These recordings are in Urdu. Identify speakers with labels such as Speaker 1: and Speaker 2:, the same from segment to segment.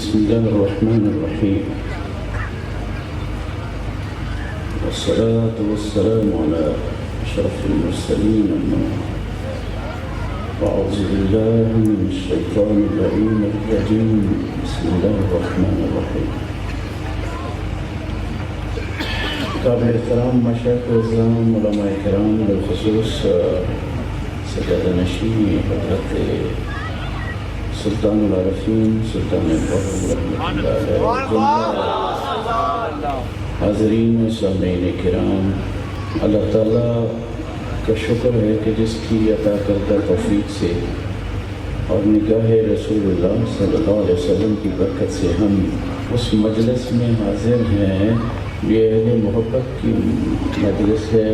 Speaker 1: بسم الله الرحمن الرحيم والصلاة والسلام على أشرف المرسلين وأعوذ بالله من الشيطان اللعين الرجيم بسم الله الرحمن الرحيم قابل احترام مشايخ الإسلام علماء کرام بالخصوص سجادہ نشین حضرت سلطان العارفین سلطان الفاروق رحمۃ اللہ علیہ، حاضرین و سامعین کرام، اللہ تعالیٰ کا شکر ہے کہ جس کی عطا کردہ توفیق سے اور نگاہ رسول اللہ صلی اللہ علیہ وسلم کی برکت سے ہم اس مجلس میں حاضر ہیں۔ یہ اہل محبت کی مجلس ہے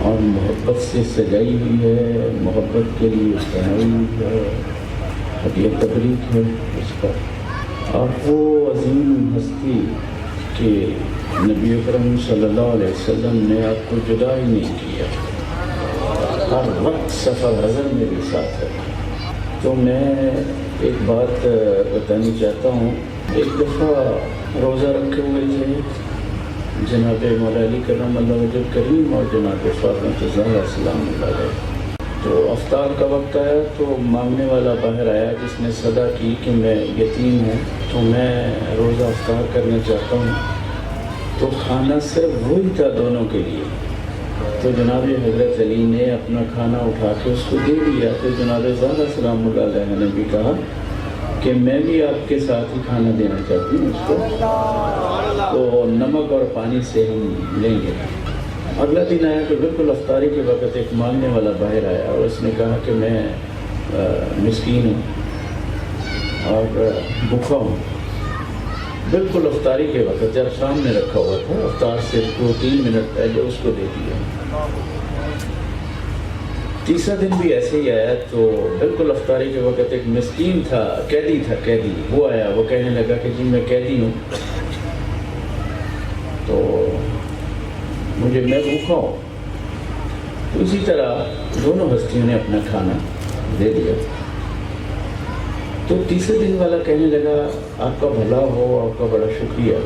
Speaker 1: اور محبت سے سجائی ہوئی ہے، محبت کے لیے بنائی ہوئی ہے، ہدیہ تبریک ہے اس کا۔ اور وہ عظیم ہستی کہ نبی اکرم صلی اللہ علیہ وسلم نے آپ کو جدا ہی نہیں کیا، ہر وقت سفر حضر میں بھی ساتھ ہے۔ تو میں ایک بات بتانی چاہتا ہوں۔ ایک دفعہ روزہ رکھے ہوئے تھے جناب مولا علی کرم اللہ وجہ کریم اور جناب فاطمہ الزہرا سلام اللہ علیہ۔ تو افطار کا وقت آیا تو مانگنے والا باہر آیا جس نے صدا کی کہ میں یتیم ہوں، تو میں روزہ افطار کرنا چاہتا ہوں۔ تو کھانا صرف وہی تھا دونوں کے لیے، تو جناب حضرت علی نے اپنا کھانا اٹھا کے اس کو دے دیا۔ تو جناب زہرا سلام اللہ علیہ نے بھی کہا کہ میں بھی آپ کے ساتھ ہی کھانا دینا چاہتی ہوں اس کو، تو نمک اور پانی سے ہم لیں گے۔ اگلا دن آیا تو بالکل افطاری کے وقت ایک مانگنے والا باہر آیا اور اس نے کہا کہ میں مسکین ہوں اور بھوکا ہوں۔ بالکل افطاری کے وقت جب سامنے رکھا ہوا تھا، افطار سے 2-3 منٹ پہلے اس کو دے دیا۔ تیسرا دن بھی ایسے ہی آیا تو بالکل افطاری کے وقت ایک مسکین تھا، قیدی وہ آیا، وہ کہنے لگا کہ جی میں قیدی ہوں، تو میں بھوکا ہوں۔ تو اسی طرح دونوں ہستیوں نے اپنا کھانا دے دیا۔ تو تیسرے دن والا کہنے لگا آپ کا بھلا ہو، آپ کا بڑا شکریہ،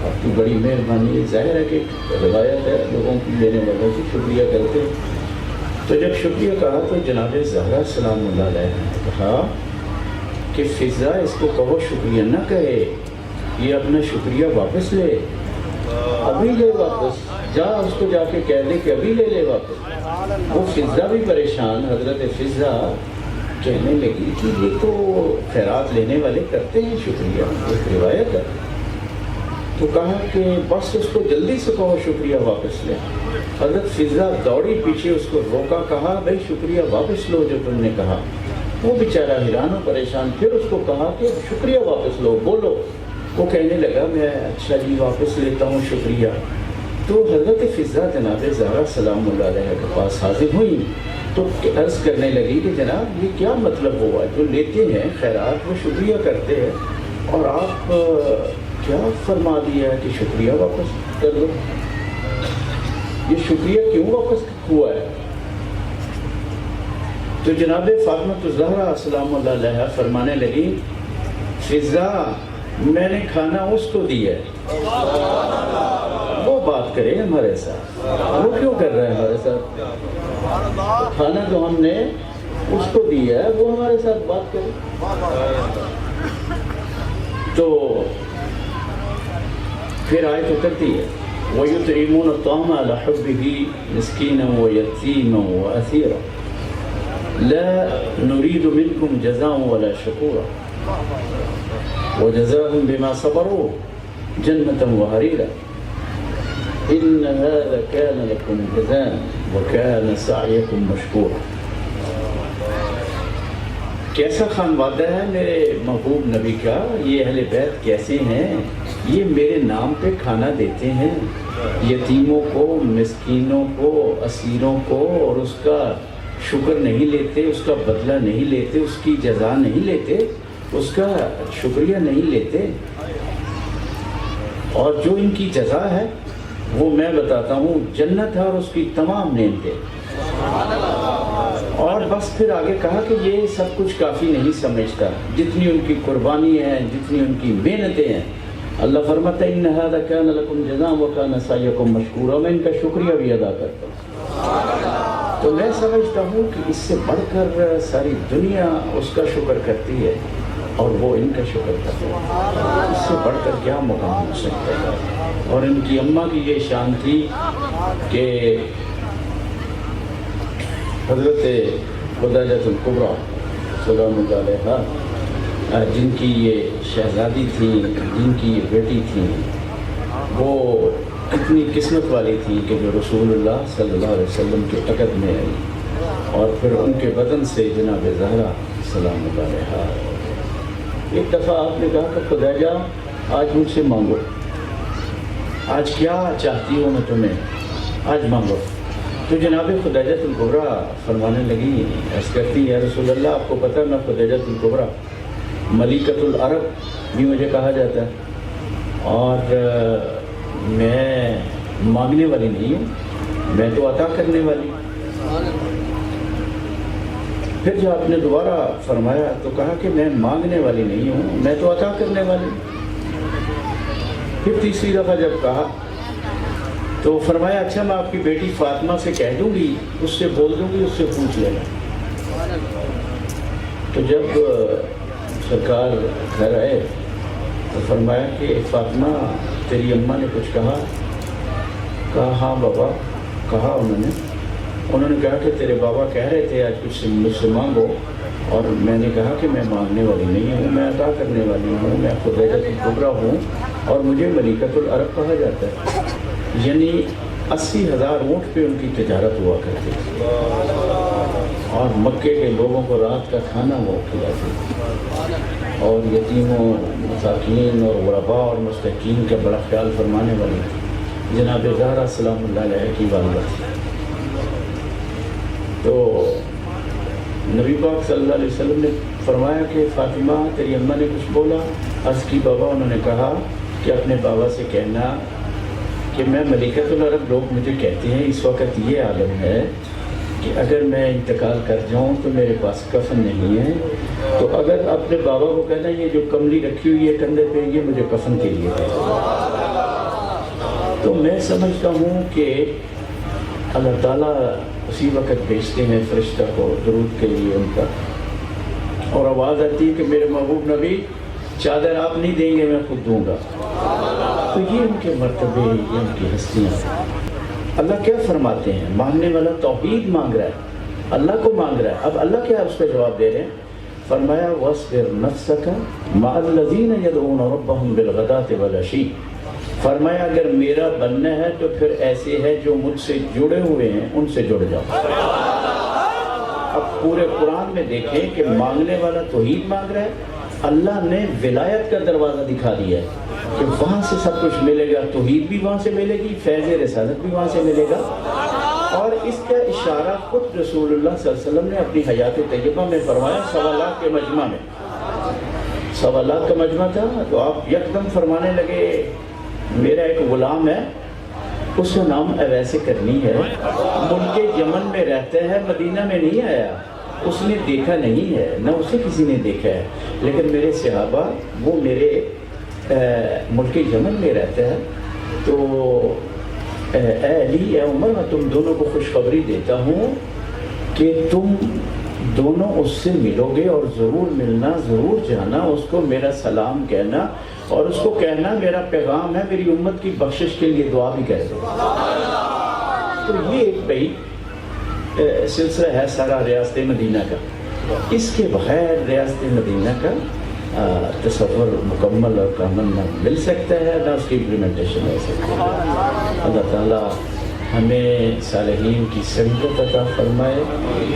Speaker 1: آپ کی بڑی مہربانی ہے۔ ظاہر ہے کہ روایت ہے لوگوں کی لینے والوں کی شکریہ کرتے۔ تو جب شکریہ کہا تو جناب زہرا سلام اللہ علیہ نے کہا کہ فضا اس کو کہو شکریہ نہ کہے، یہ اپنا شکریہ واپس لے، ابھی لے واپس جا، اس کو جا کے کہہ دے کہ ابھی لے واپس۔ وہ فضا بھی پریشان، حضرت فضا کہنے لگی کہ یہ تو خیرات لینے والے کرتے ہیں شکریہ، ایک روایت ہے۔ تو کہا کہ بس اس کو جلدی سے کہو شکریہ واپس لے۔ حضرت فضا دوڑی پیچھے، اس کو روکا، کہا بھائی شکریہ واپس لو جو تم نے کہا۔ وہ بیچارہ حیران و پریشان، پھر اس کو کہا کہ شکریہ واپس لو، بولو۔ وہ کہنے لگا میں اچھا جی واپس لیتا ہوں شکریہ۔ تو حضرت فضا جناب زہرا سلام اللہ علیہ کے پاس حاضر ہوئی تو عرض کرنے لگی کہ جناب یہ کیا مطلب ہوا، جو لیتے ہیں خیرات وہ شکریہ کرتے ہیں اور آپ کیا فرما دیا ہے کہ شکریہ واپس کر دو، یہ شکریہ کیوں واپس ہوا ہے؟ تو جناب فاطمہ الزہرا سلام اللہ علیہ فرمانے لگی فضا میں نے کھانا اس کو دیا ہے، وہ بات کرے ہمارے ساتھ، وہ کیوں کر رہے ہیں ہمارے ساتھ؟ کھانا جو ہم نے اس کو دیا ہے وہ ہمارے ساتھ بات کرے۔ تو پھر آیت اترتی ہے وَيُطْعِمُونَ الطَّعَامَ عَلَى حُبِّهِ مِسْكِينًا وَيَتِيمًا وَأَسِيرًا لَا نُرِيدُ مِنكُمْ جَزَاءً وَلَا شُكُورًا وَجَزَاهُمْ بِمَا صَبَرُوا جَنَّةً وَحَرِيرًا إِنَّ هَذَا كَانَ لَكُمْ جَزَاءً وَكَانَ سَعْيُكُمْ مَشْكُورًا۔ کیسا خانوادہ ہے میرے محبوب نبی کا، یہ اہل بیت کیسے ہیں، یہ میرے نام پہ کھانا دیتے ہیں یتیموں کو، مسکینوں کو، اسیروں کو، اور اس کا شکر نہیں لیتے، اس کا بدلہ نہیں لیتے، اس کی جزا نہیں لیتے، اس کا شکریہ نہیں لیتے، اور جو ان کی جزا ہے وہ میں بتاتا ہوں جنت ہے اور اس کی تمام نعمتیں، اور بس پھر آگے کہا کہ یہ سب کچھ کافی نہیں سمجھتا، جتنی ان کی قربانی ہیں، جتنی ان کی محنتیں ہیں۔ اللہ فرماتا ہے ان ھذا کان لکم جزاء وکان سعیکم مشکورا، میں ان کا شکریہ بھی ادا کرتا ہوں۔ تو میں سمجھتا ہوں کہ اس سے بڑھ کر ساری دنیا اس کا شکر کرتی ہے اور وہ ان کا شکر کرتے ہیں، اس سے بڑھ کر کیا مقام ہو سکتا ہے۔ اور ان کی اماں کی یہ شان تھی کہ حضرت خدیجہ الکبریٰ سلام اللہ علیہا، جن کی یہ شہزادی تھی، جن کی یہ بیٹی تھی، وہ اتنی قسمت والی تھی کہ جو رسول اللہ صلی اللہ علیہ وسلم کے عقد میں آئی، اور پھر ان کے بدن سے جناب زہرا سلام اللہ علیہا۔ ایک دفعہ آپ نے کہا کہ خدیجہ آج مجھ سے مانگو، آج کیا چاہتی ہو میں تمہیں، آج مانگو۔ تو جناب خدیجہ الکبریٰ فرمانے لگی، عرض کرتی ہے رسول اللہ آپ کو پتہ میں خدیجہ الکبریٰ ملکۃ العرب بھی مجھے کہا جاتا ہے، اور میں مانگنے والی نہیں ہوں، میں تو عطا کرنے والی۔ پھر جب آپ نے دوبارہ فرمایا تو کہا کہ میں مانگنے والی نہیں ہوں، میں تو عطا کرنے والی۔ پھر تیسری دفعہ جب کہا تو فرمایا اچھا میں آپ کی بیٹی فاطمہ سے کہہ دوں گی، اس سے بول دوں گی، اس سے پوچھ لینا۔ تو جب سرکار گھر آئے تو فرمایا کہ فاطمہ تیری اماں نے کچھ کہا؟ کہا ہاں بابا، کہا انہوں نے کہا کہ تیرے بابا کہہ رہے تھے آج کچھ مجھ سے مانگو، اور میں نے کہا کہ میں مانگنے والی نہیں ہوں، میں عطا کرنے والی ہوں، میں خدیجہ الکبریٰ ہوں، اور مجھے ملکۃ العرب کہا جاتا ہے۔ یعنی 80,000 اونٹ پہ ان کی تجارت ہوا کرتی تھی، اور مکے کے لوگوں کو رات کا کھانا وہ کھلاتے تھے، اور یتیموں، مساکین اور غرباء اور مستحقین کا بڑا خیال فرمانے والی جناب زہرا سلام اللہ علیہ کی والدہ تھی۔ تو نبی پاک صلی اللہ علیہ وسلم نے فرمایا کہ فاطمہ تیری اماں نے کچھ بولا؟ عرض کی بابا انہوں نے کہا کہ اپنے بابا سے کہنا کہ میں ملکۃ العرب، لوگ مجھے کہتے ہیں اس وقت یہ عالم ہے کہ اگر میں انتقال کر جاؤں تو میرے پاس کفن نہیں ہے، تو اگر اپنے بابا کو کہنا یہ جو کملی رکھی ہوئی ہے کندھے پہ یہ مجھے کفن کے لیے ہے۔ تو میں سمجھتا ہوں کہ اللہ تعالیٰ اسی وقت بھیجتے ہیں فرشتہ کو درود کے لیے ان کا، اور آواز آتی ہے کہ میرے محبوب نبی چادر آپ نہیں دیں گے میں خود دوں گا۔ تو یہ ان کے مرتبے، یہ ان کی ہستیاں۔ اللہ کیا فرماتے ہیں؟ مانگنے والا توحید مانگ رہا ہے، اللہ کو مانگ رہا ہے۔ اب اللہ کیا اس پہ جواب دے رہے ہیں؟ فرمایا وَاصْبِرْ نَفْسَكَ مَعَ الَّذِينَ يَدْعُونَ رَبَّهُمْ بِالْغَدَاةِ وَالْعَشِيِّ۔ فرمایا اگر میرا بننا ہے تو پھر ایسے ہے جو مجھ سے جڑے ہوئے ہیں ان سے جڑ جاؤ۔ اب پورے قرآن میں دیکھیں کہ مانگنے والا توحید مانگ رہا ہے، اللہ نے ولایت کا دروازہ دکھا دیا ہے کہ وہاں سے سب کچھ ملے گا، توحید بھی وہاں سے ملے گی، فیض رسالت بھی وہاں سے ملے گا۔ اور اس کا اشارہ خود رسول اللہ صلی اللہ علیہ وسلم نے اپنی حیات طیبہ میں فرمایا، 1.25 لاکھ کے مجمع میں، 1.25 لاکھ کا مجمع تھا، تو آپ یکدم فرمانے لگے میرا ایک غلام ہے، اس کا نام اویس کرنی ہے، ملک یمن میں رہتا ہے، مدینہ میں نہیں آیا، اس نے دیکھا نہیں ہے، نہ اسے کسی نے دیکھا ہے، لیکن میرے صحابہ وہ میرے ملک یمن میں رہتا ہے، تو اے علی، اے عمر، میں تم دونوں کو خوشخبری دیتا ہوں کہ تم دونوں اس سے ملو گے، اور ضرور ملنا، ضرور جانا، اس کو میرا سلام کہنا، اور اس کو کہنا میرا پیغام ہے، میری امت کی بخشش کے لیے دعا بھی کہہ دو۔ تو یہ ایک بھائی سلسلہ ہے سارا ریاست مدینہ کا، اس کے بغیر ریاست مدینہ کا تصور مکمل اور کامل نہ مل سکتا ہے، نہ اس کی امپلیمنٹیشن ہو سکتی ہے۔ اللہ تعالیٰ ہمیں صالحین کی سنگت عطا فرمائے،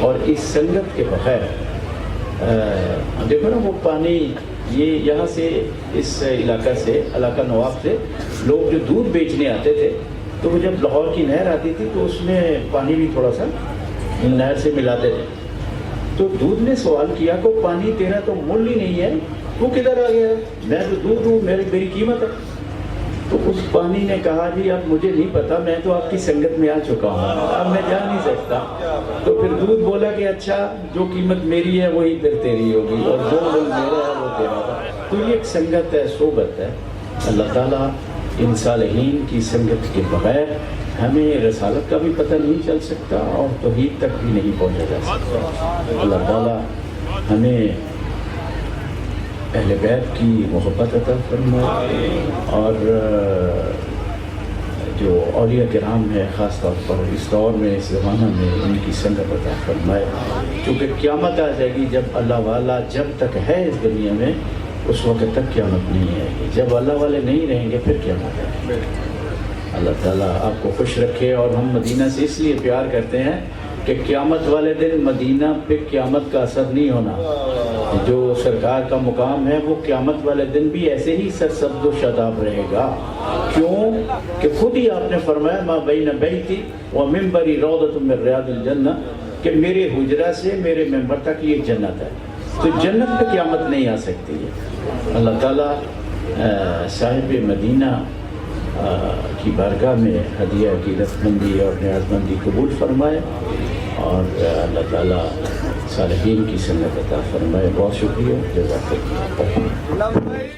Speaker 1: اور اس سنگت کے بغیر دیکھو نا وہ پانی، یہ یہاں سے اس علاقہ سے، علاقہ نواب سے لوگ جو دودھ بیچنے آتے تھے، تو وہ جب لاہور کی نہر آتی تھی تو اس میں پانی بھی تھوڑا سا نہر سے ملاتے تھے، تو دودھ نے سوال کیا کہ پانی تیرا تو مول ہی نہیں ہے، وہ کدھر آ گیا؟ میں تو دودھ ہوں، میری قیمت ہے۔ تو اس پانی نے کہا جی اب مجھے نہیں پتا، میں تو آپ کی سنگت میں آ چکا ہوں، اب میں جا نہیں سکتا۔ تو پھر دودھ بولا کہ اچھا جو قیمت میری ہے وہی پھر تیری ہوگی، اور جو میرا ہے وہ تیرا ہے۔ تو یہ ایک سنگت ہے، صحبت ہے۔ اللہ تعالیٰ ان صالحین کی سنگت کے بغیر ہمیں رسالت کا بھی پتہ نہیں چل سکتا اور توحید تک بھی نہیں پہنچا جا سکتا۔ اللہ تعالیٰ ہمیں اہل بیت کی محبت عطا فرمائے، اور جو اولیاء کرام ہے خاص طور پر اس دور میں، اس زمانہ میں، ان کی سنگت عطا فرمائے، کیونکہ قیامت آ جائے گی جب اللہ والا جب تک ہے اس دنیا میں اس وقت تک قیامت نہیں آئے گی۔ جب اللہ والے نہیں رہیں گے پھر قیامت آئے گی۔ اللہ تعالیٰ آپ کو خوش رکھے، اور ہم مدینہ سے اس لیے پیار کرتے ہیں کہ قیامت والے دن مدینہ پہ قیامت کا اثر نہیں ہونا۔ جو سرکار کا مقام ہے وہ قیامت والے دن بھی ایسے ہی سرسبز و شاداب رہے گا۔ کیوں کہ خود ہی آپ نے فرمایا ما بین بیتی و منبری روضۃ من ریاض الجنہ، کہ میرے حجرہ سے میرے ممبر تک یہ جنت ہے۔ تو جنت پہ قیامت نہیں آ سکتی ہے۔ اللہ تعالیٰ صاحب مدینہ کی بارگاہ میں ہدیہ کی رضامندی اور نیاز مندی قبول فرمائے، اور اللہ تعالیٰ صالحین کی سنت عطا فرمائے۔ بہت شکریہ، جزاک اللہ۔